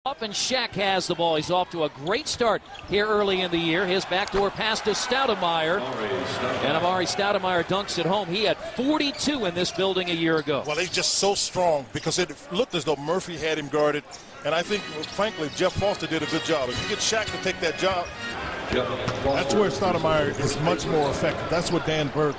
And Shaq has the ball. He's off to a great start here early in the year. His backdoor pass to Stoudemire. And Amare Stoudemire dunks it home. He had 42 in this building a year ago. Well, he's just so strong because it looked as though Murphy had him guarded. And I think, frankly, Jeff Foster did a good job. If you get Shaq to take that job, that's where Stoudemire is much more effective. That's what Dan Burke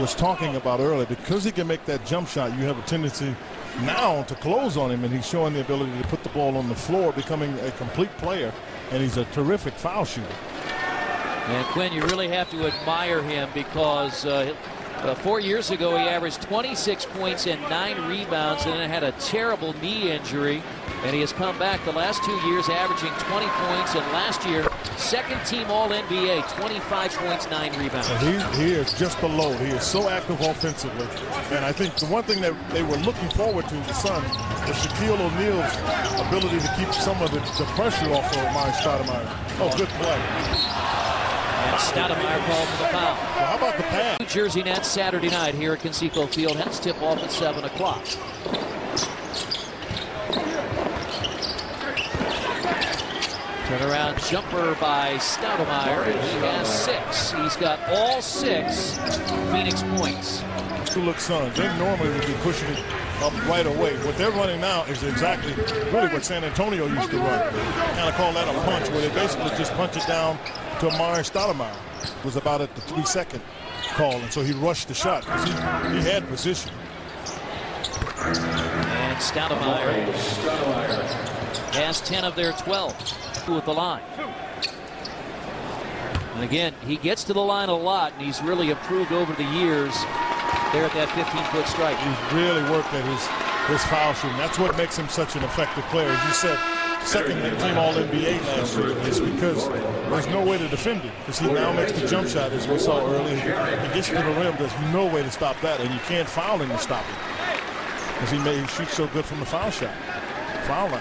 was talking about earlier. Because he can make that jump shot, you have a tendency now to close on him, and he's showing the ability to put the ball on the floor, becoming a complete player, and he's a terrific foul shooter. And Quinn, you really have to admire him because 4 years ago he averaged 26 points and 9 rebounds and then had a terrible knee injury, and he has come back the last 2 years averaging 20 points, and last year second team All-NBA, 25 points, 9 rebounds. He is just the load. He is so active offensively. And I think the one thing that they were looking forward to, the Suns, was Shaquille O'Neal's ability to keep some of the pressure off of Amare Stoudemire. Oh, good play. And Stoudemire called for the foul. Well, how about the pass? New Jersey Nets Saturday night here at Conseco Fieldhouse. Tip off at 7 o'clock. Turnaround jumper by Stoudemire. He has 6. He's got all 6 Phoenix points. Look, Suns, they normally would be pushing it up right away. What they're running now is exactly really what San Antonio used to run. Kind of call that a punch, where they basically just punch it down to Amare Stoudemire. It was about at the 3-second call, and so he rushed the shot because he had position. And Stoudemire has 10 of their 12 with the line. And again, he gets to the line a lot, and he's really improved over the years there at that 15-foot strike. He's really worked at his foul shooting. That's what makes him such an effective player. As you said, second team All-NBA last year is because there's no way to defend him. Because he now makes the jump shot, as we saw earlier. He gets to the rim. There's no way to stop that, and you can't foul him to stop him because he shoots so good from the foul line.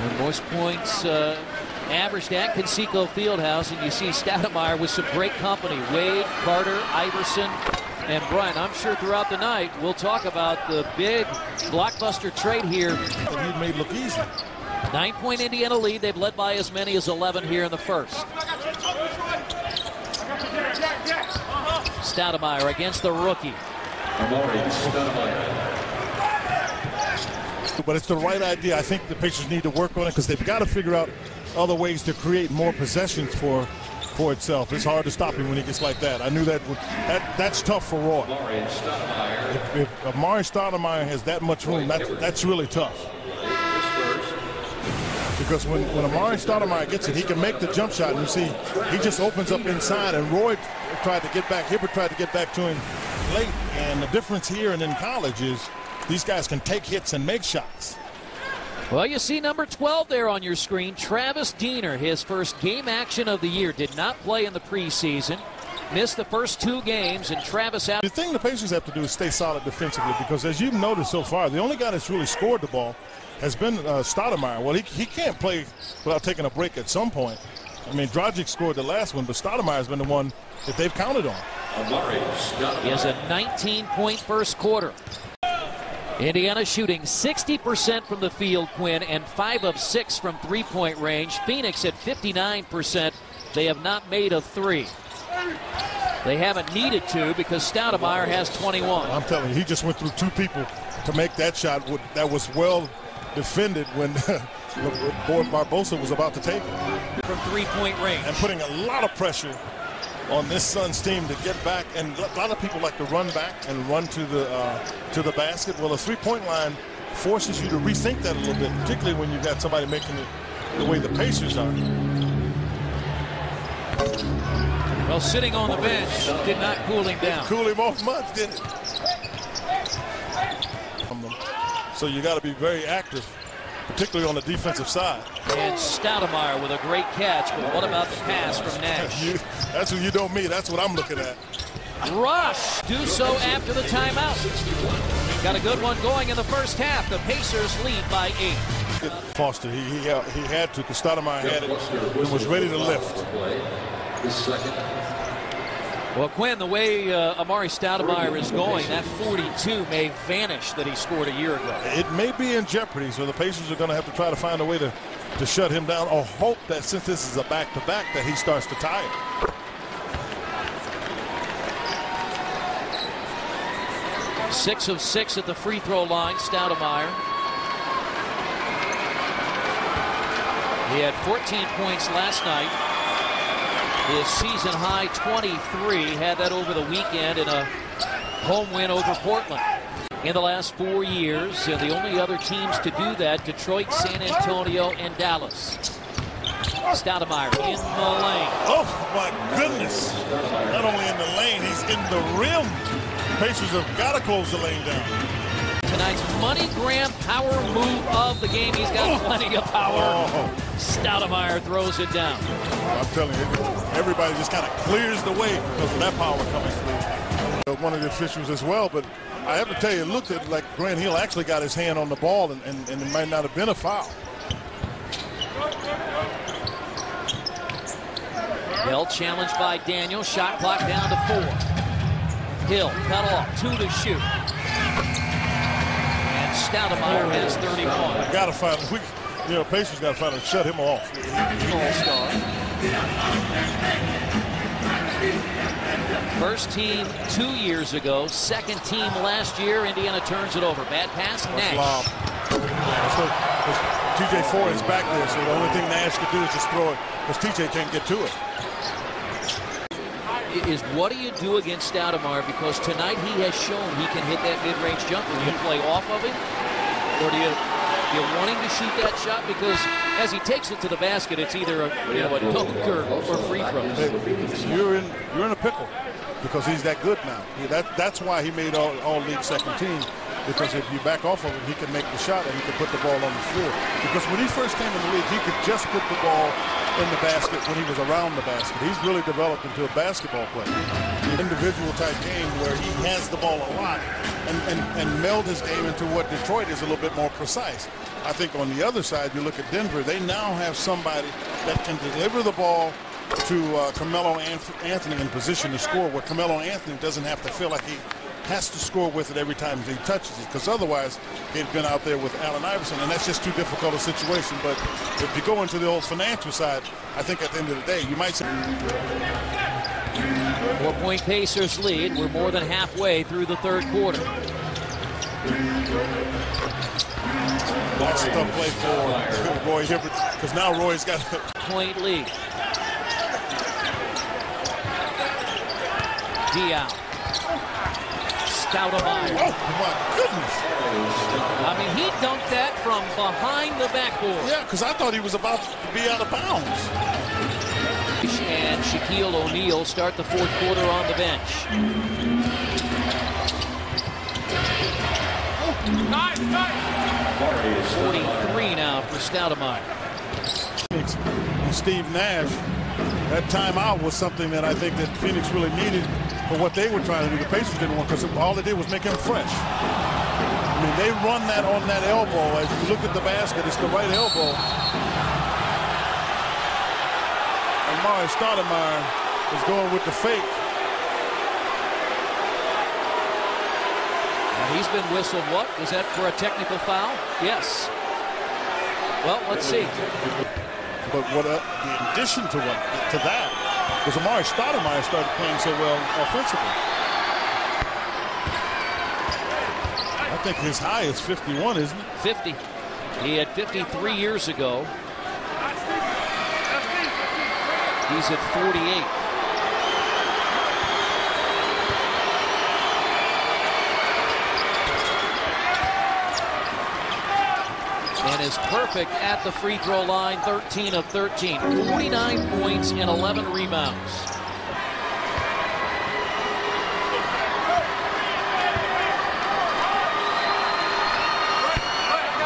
And most points averaged at Conseco Fieldhouse, and you see Stoudemire with some great company. Wade, Carter, Iverson, and Bryant. I'm sure throughout the night we'll talk about the big blockbuster trade here. That he made look easy. 9-point Indiana lead. They've led by as many as 11 here in the first. Stoudemire against the rookie. But it's the right idea. I think the Pacers need to work on it because they've got to figure out other ways to create more possessions for itself. It's hard to stop him when he gets like that. I knew that's tough for Roy. If Amare Stoudemire has that much room, that's really tough. Because when Amare Stoudemire gets it, he can make the jump shot, and you see he just opens up inside, and Roy tried to get back. Hibbert tried to get back to him late, and the difference here and in college is these guys can take hits and make shots. Well, you see number 12 there on your screen, Travis Diener, his first game action of the year. Did not play in the preseason. Missed the first 2 games, and Travis out. The thing the Pacers have to do is stay solid defensively because, as you've noticed so far, the only guy that's really scored the ball has been Stoudemire. Well, he can't play without taking a break at some point. I mean, Dragic scored the last one, but Stoudemire has been the one that they've counted on. He has a 19-point first quarter. Indiana shooting 60% from the field, Quinn, and 5 of 6 from three-point range. Phoenix at 59%. They have not made a 3. They haven't needed to because Stoudemire has 21. I'm telling you, he just went through 2 people to make that shot that was well defended when Barbosa was about to take it. From three-point range. And putting a lot of pressure on this Suns team to get back, and a lot of people like to run back and run to the basket. Well, a three-point line forces you to rethink that a little bit, particularly when you've got somebody making it the way the Pacers are. Well, sitting on the bench did not cool him down. Cool him off much, did it? So you got to be very active, particularly on the defensive side. And Stoudemire with a great catch, but what about the pass from Nash? That's what you don't mean. That's what I'm looking at. Rush. Do so after the timeout. Got a good one going in the first half. The Pacers lead by 8. Foster, he had to, because Stoudemire had it and was ready to lift. Well, Quinn, the way Amare Stoudemire is going, that 42 may vanish that he scored a year ago. It may be in jeopardy, so the Pacers are going to have to try to find a way to shut him down, or hope that since this is a back-to-back that he starts to tie it. 6 of 6 at the free throw line, Stoudemire. He had 14 points last night. His season high 23, had that over the weekend in a home win over Portland. In the last 4 years, and the only other teams to do that, Detroit, San Antonio, and Dallas. Stoudemire in the lane. Oh my goodness. Not only in the lane, he's in the rim. Pacers have got to close the lane down. Tonight's MoneyGram power move of the game. He's got plenty of power. Stoudemire throws it down. I'm telling you, everybody just kind of clears the way because of that power coming through. One of the officials as well, but I have to tell you, it looked like Grant Hill actually got his hand on the ball, and it might not have been a foul. Hill challenged by Daniel. Shot clock down to 4. Hill cut off, 2 to shoot. And Stoudemire has 31. Got to find, Pacers got to find to shut him off. All-star. First team 2 years ago, second team last year. Indiana turns it over. Bad pass, Nash. TJ Ford is back there, so the only thing Nash could do is just throw it because TJ can't get to it. Is what do you do against Stoudemire? Because tonight he has shown he can hit that mid-range jumper. Do you play off of him, or do you want him to shoot that shot? Because as he takes it to the basket, it's either a dunk or free throws. You're in a pickle because he's that good now. That's why he made all-league second team. Because if you back off of him, he can make the shot and he can put the ball on the floor. Because when he first came in the league, he could just put the ball in the basket when he was around the basket. He's really developed into a basketball player. An individual type game where he has the ball a lot and meld his game into what Detroit is a little bit more precise. I think on the other side, you look at Denver, they now have somebody that can deliver the ball to Carmelo Anthony in position to score, where Carmelo Anthony doesn't have to feel like he has to score with it every time he touches it, because otherwise he'd been out there with Allen Iverson, and that's just too difficult a situation. But if you go into the old financial side, I think at the end of the day, you might say 4-point Pacers lead. We're more than halfway through the third quarter. That's a tough play for Roy Hibbert, because now Roy's got a point lead. Diao. Stoudemire. Oh, my goodness. I mean, he dunked that from behind the backboard. Yeah, because I thought he was about to be out of bounds. And Shaquille O'Neal start the fourth quarter on the bench. Nice. 43 now for Stoudemire. And Steve Nash, that timeout was something that I think that Phoenix really needed for what they were trying to do. The Pacers didn't want, because all they did was make him fresh. I mean, they run that on that elbow. As you look at the basket, it's the right elbow. Amare Stoudemire is going with the fake. And he's been whistled. What? Was that for a technical foul? Yes. Well, let's see. But what the addition to that was Amare Stoudemire started playing so well offensively. I think his high is 51, isn't it? 50. He had 53 years ago. He's at 48. And is perfect at the free throw line, 13 of 13. 49 points and 11 rebounds.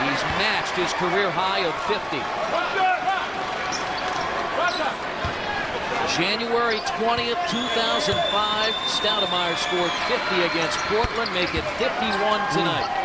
He's matched his career high of 50. January 20th, 2005, Stoudemire scored 50 against Portland, make it 51 tonight.